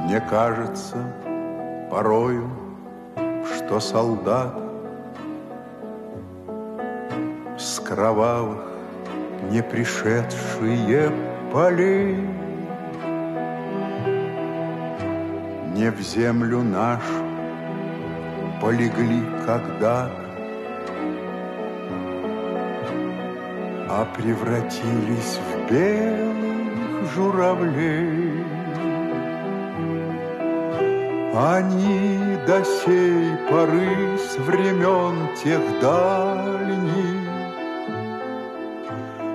Мне кажется порою, что солдат с кровавых не пришедшие полей не в землю нашу полегли когда-то, а превратились в белых журавлей. Они до сей поры с времен тех дальних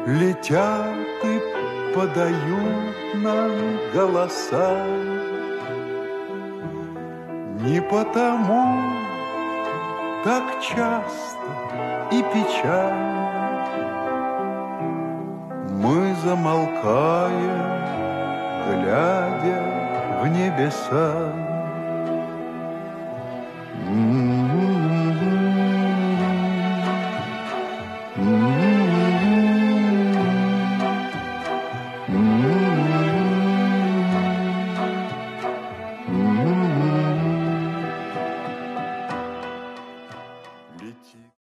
летят и подают нам голоса. Не потому так часто и печально мы замолкаем, глядя в небеса.